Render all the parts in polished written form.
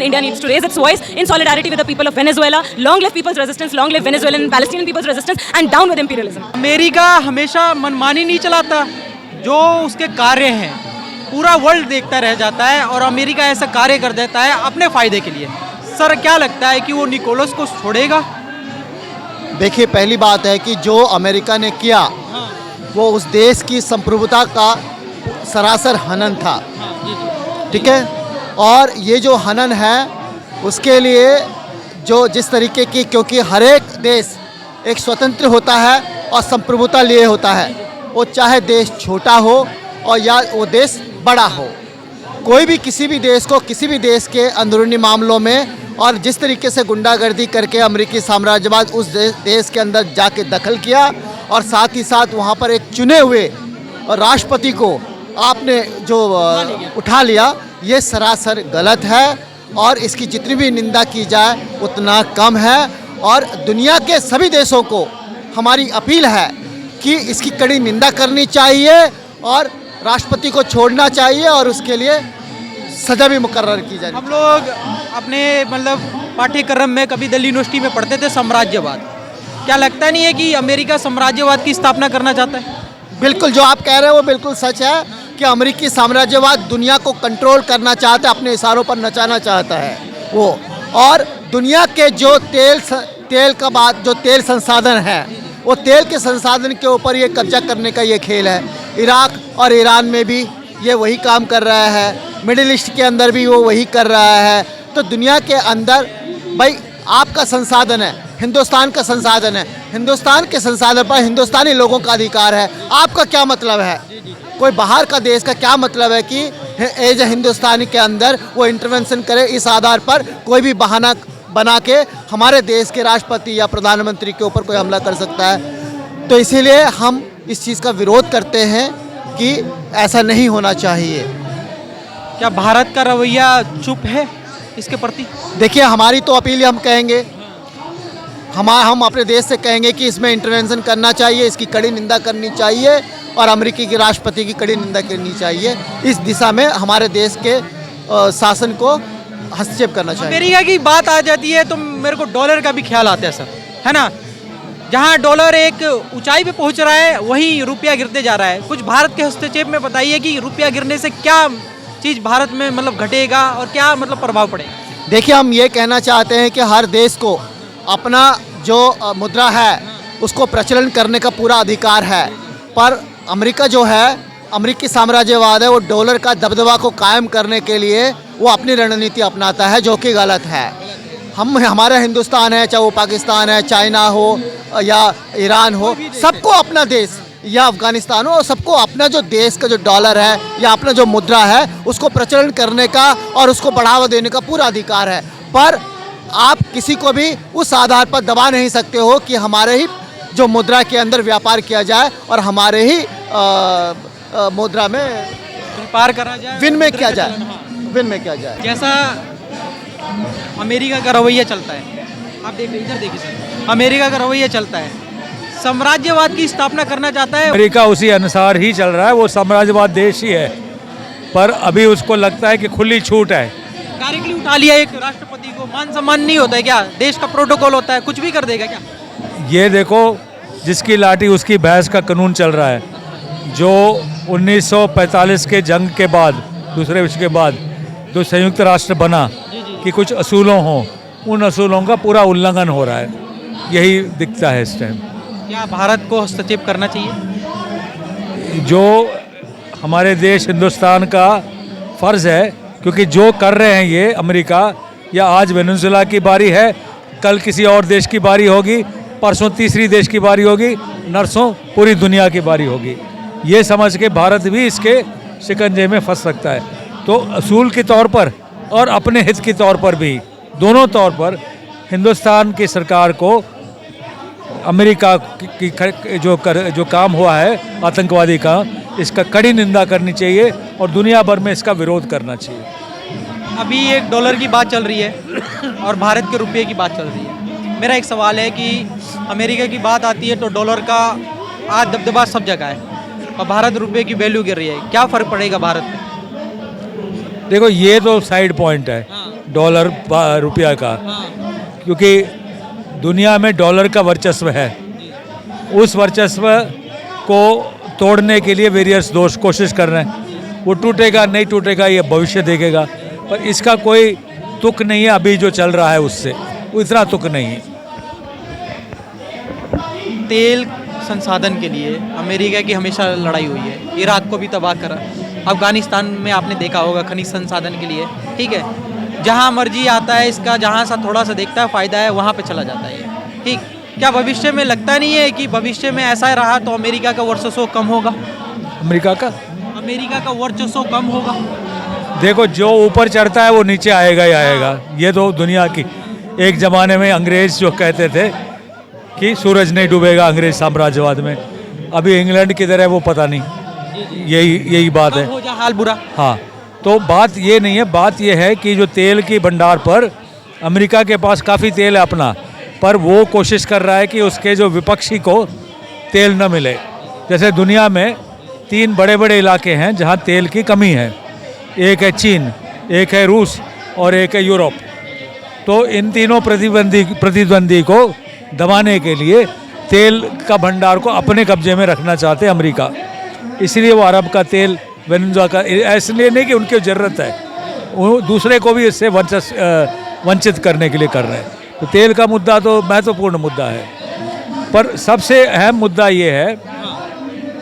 when India needs to raise its voice in solidarity with the people of Venezuela. Long live people's resistance, long live Venezuelan and Palestinian people's resistance, and down with imperialism. America हमेशा मनमानी नहीं चलाता, जो उसके कार्य हैं पूरा world देखता रह जाता है और अमेरिका ऐसा कार्य कर देता है अपने फ़ायदे के लिए। सर क्या लगता है कि वो निकोलस को छोड़ेगा? देखिए, पहली बात है कि जो अमेरिका ने किया वो उस देश की संप्रभुता का सरासर हनन था, ठीक है। और ये जो हनन है उसके लिए जो जिस तरीके की, क्योंकि हर एक देश एक स्वतंत्र होता है और संप्रभुता लिए होता है, वो चाहे देश छोटा हो और या वो देश बड़ा हो, कोई भी किसी भी देश को किसी भी देश के अंदरूनी मामलों में और जिस तरीके से गुंडागर्दी करके अमेरिकी साम्राज्यवाद उस देश के अंदर जाके दखल किया और साथ ही साथ वहाँ पर एक चुने हुए राष्ट्रपति को आपने जो उठा लिया, ये सरासर गलत है और इसकी जितनी भी निंदा की जाए उतना कम है। और दुनिया के सभी देशों को हमारी अपील है कि इसकी कड़ी निंदा करनी चाहिए और राष्ट्रपति को छोड़ना चाहिए और उसके लिए सजा भी मुकर्रर की जाए। हम लोग अपने मतलब पाठ्यक्रम में कभी दिल्ली यूनिवर्सिटी में पढ़ते थे साम्राज्यवाद। क्या लगता नहीं है कि अमेरिका साम्राज्यवाद की स्थापना करना चाहता है? बिल्कुल, जो आप कह रहे हैं वो बिल्कुल सच है कि अमेरिकी साम्राज्यवाद दुनिया को कंट्रोल करना चाहता है, अपने इशारों पर नचाना चाहता है वो। और दुनिया के जो तेल संसाधन है, वो तेल के संसाधन के ऊपर ये कब्जा करने का ये खेल है। इराक और ईरान में भी ये वही काम कर रहा है, मिडिल ईस्ट के अंदर भी वो वही कर रहा है। तो दुनिया के अंदर भाई आपका संसाधन है, हिंदुस्तान का संसाधन है, हिंदुस्तान के संसाधन पर हिंदुस्तानी लोगों का अधिकार है। आपका क्या मतलब है, कोई बाहर का देश का क्या मतलब है कि एज ए हिंदुस्तानी के अंदर वो इंटरवेंशन करे? इस आधार पर कोई भी बहाना बना के हमारे देश के राष्ट्रपति या प्रधानमंत्री के ऊपर कोई हमला कर सकता है। तो इसीलिए हम इस चीज़ का विरोध करते हैं कि ऐसा नहीं होना चाहिए। क्या भारत का रवैया चुप है इसके प्रति? देखिए, हमारी तो अपील हम कहेंगे, हम अपने देश से कहेंगे कि इसमें इंटरवेंशन करना चाहिए, इसकी कड़ी निंदा करनी चाहिए और अमेरिकी के राष्ट्रपति की कड़ी निंदा करनी चाहिए। इस दिशा में हमारे देश के शासन को हस्तक्षेप करना चाहिए। अमेरिका की बात आ जाती है तो मेरे को डॉलर का भी ख्याल आता है सर, है ना। जहाँ डॉलर एक ऊंचाई पे पहुँच रहा है वहीं रुपया गिरते जा रहा है। कुछ भारत के हस्तक्षेप में बताइए कि रुपया गिरने से क्या चीज़ भारत में मतलब घटेगा और क्या मतलब प्रभाव पड़ेगा? देखिए, हम ये कहना चाहते हैं कि हर देश को अपना जो मुद्रा है उसको प्रचलन करने का पूरा अधिकार है, पर अमेरिका जो है, अमेरिकी साम्राज्यवाद है, वो डॉलर का दबदबा को कायम करने के लिए वो अपनी रणनीति अपनाता है, जो कि गलत है। हमारा हिंदुस्तान है, चाहे वो पाकिस्तान है, चाइना हो या ईरान हो, सबको अपना देश या अफगानिस्तान हो, सबको अपना जो देश का जो डॉलर है या अपना जो मुद्रा है उसको प्रचलन करने का और उसको बढ़ावा देने का पूरा अधिकार है। पर आप किसी को भी उस आधार पर दबा नहीं सकते हो कि हमारे ही जो मुद्रा के अंदर व्यापार किया जाए और हमारे ही मुद्रा में व्यापार करा जाए, विनिमय किया जाए। जैसा अमेरिका का रवैया चलता है, आप देख इधर देखिए सर, अमेरिका का रवैया चलता है, साम्राज्यवाद की स्थापना करना चाहता है। अमेरिका उसी अनुसार ही चल रहा है, वो साम्राज्यवाद देश ही है, पर अभी उसको लगता है कि खुली छूट है। डायरेक्टली उठा लिया एक राष्ट्रपति को, मान सम्मान नहीं होता है क्या? देश का प्रोटोकॉल होता है, कुछ भी कर देगा क्या? ये देखो, जिसकी लाठी उसकी भैंस का कानून चल रहा है। जो 1945 के जंग के बाद, दूसरे विश्व के बाद जो संयुक्त राष्ट्र बना कि कुछ असूलों हों, उन असूलों का पूरा उल्लंघन हो रहा है, यही दिखता है इस टाइम। क्या भारत को हस्तक्षेप करना चाहिए? जो हमारे देश हिंदुस्तान का फ़र्ज़ है, क्योंकि जो कर रहे हैं ये अमेरिका, या आज वेनेजुएला की बारी है, कल किसी और देश की बारी होगी, परसों तीसरी देश की बारी होगी, नरसों पूरी दुनिया की बारी होगी। ये समझ के भारत भी इसके शिकंजे में फंस सकता है। तो असूल के तौर पर और अपने हित के तौर पर भी, दोनों तौर पर हिंदुस्तान की सरकार को अमेरिका की जो काम हुआ है आतंकवादी का, इसका कड़ी निंदा करनी चाहिए और दुनिया भर में इसका विरोध करना चाहिए। अभी एक डॉलर की बात चल रही है और भारत के रुपये की बात चल रही है। मेरा एक सवाल है कि अमेरिका की बात आती है तो डॉलर का आज दबदबा सब जगह है और भारत रुपये की वैल्यू गिर रही है, क्या फ़र्क पड़ेगा भारत में? देखो, ये तो साइड पॉइंट है। डॉलर रुपया का, क्योंकि दुनिया में डॉलर का वर्चस्व है। उस वर्चस्व को तोड़ने के लिए वेरियस दोस्त कोशिश कर रहे हैं। वो टूटेगा नहीं टूटेगा ये भविष्य देखेगा, पर इसका कोई तुक नहीं है अभी जो चल रहा है उससे, वो इतना तुक नहीं है। तेल संसाधन के लिए अमेरिका की हमेशा लड़ाई हुई है, इराक को भी तबाह करा, अफगानिस्तान में आपने देखा होगा खनिज संसाधन के लिए, ठीक है। जहाँ मर्जी आता है इसका, जहाँ सा थोड़ा सा देखता है फ़ायदा है वहाँ पे चला जाता है ये, ठीक। क्या भविष्य में लगता नहीं है कि भविष्य में ऐसा रहा तो अमेरिका का वर्चस्व कम होगा? अमेरिका का वर्चस्व कम होगा। देखो, जो ऊपर चढ़ता है वो नीचे आएगा ही आएगा। ये तो दुनिया की, एक ज़माने में अंग्रेज़ जो कहते थे कि सूरज नहीं डूबेगा अंग्रेज साम्राज्यवाद में, अभी इंग्लैंड किधर है वो पता नहीं, यही बात है। हो जा हाल बुरा। हाँ, तो बात ये नहीं है, बात ये है कि जो तेल की भंडार पर अमेरिका के पास काफ़ी तेल है अपना, पर वो कोशिश कर रहा है कि उसके जो विपक्षी को तेल न मिले। जैसे दुनिया में 3 बड़े बड़े इलाके हैं जहाँ तेल की कमी है, एक है चीन, एक है रूस और एक है यूरोप। तो इन तीनों प्रतिद्वंदी को दबाने के लिए तेल का भंडार को अपने कब्जे में रखना चाहते हैं अमेरिका, इसलिए वो अरब का तेल वेनेजुएला का, इसलिए नहीं कि उनकी ज़रूरत है, वो दूसरे को भी इससे वंचित करने के लिए कर रहे हैं। तो तेल का मुद्दा तो महत्वपूर्ण मुद्दा है, पर सबसे अहम मुद्दा ये है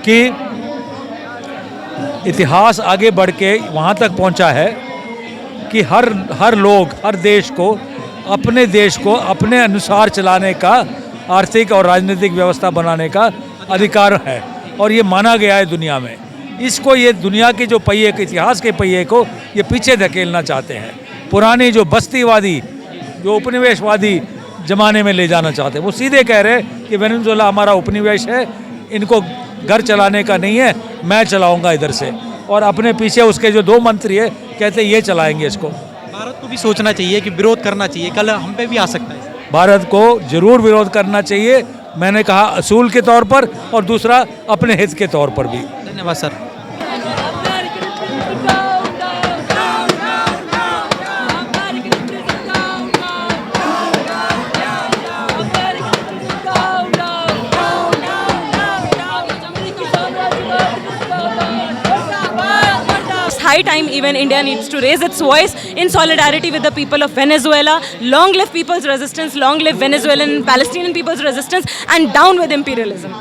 कि इतिहास आगे बढ़ के वहाँ तक पहुँचा है कि हर लोग, हर देश को अपने देश को अपने अनुसार चलाने का, आर्थिक और राजनीतिक व्यवस्था बनाने का अधिकार है, और ये माना गया है दुनिया में। इसको ये दुनिया के जो पहिए, इतिहास के पहिए को ये पीछे धकेलना चाहते हैं, पुरानी जो बस्तीवादी, जो उपनिवेशवादी ज़माने में ले जाना चाहते हैं। वो सीधे कह रहे हैं कि वेनेजुएला हमारा उपनिवेश है, इनको घर चलाने का नहीं है, मैं चलाऊँगा इधर से, और अपने पीछे उसके जो 2 मंत्री है कहते हैं ये चलाएँगे इसको। भारत को भी सोचना चाहिए कि विरोध करना चाहिए, कल हम पे भी आ सकता है। भारत को जरूर विरोध करना चाहिए, मैंने कहा असूल के तौर पर, और दूसरा अपने हित के तौर पर भी। धन्यवाद sir. High time even India needs to raise its voice in solidarity with the people of Venezuela. Long live people's resistance, long live Venezuelan and Palestinian people's resistance, and down with imperialism.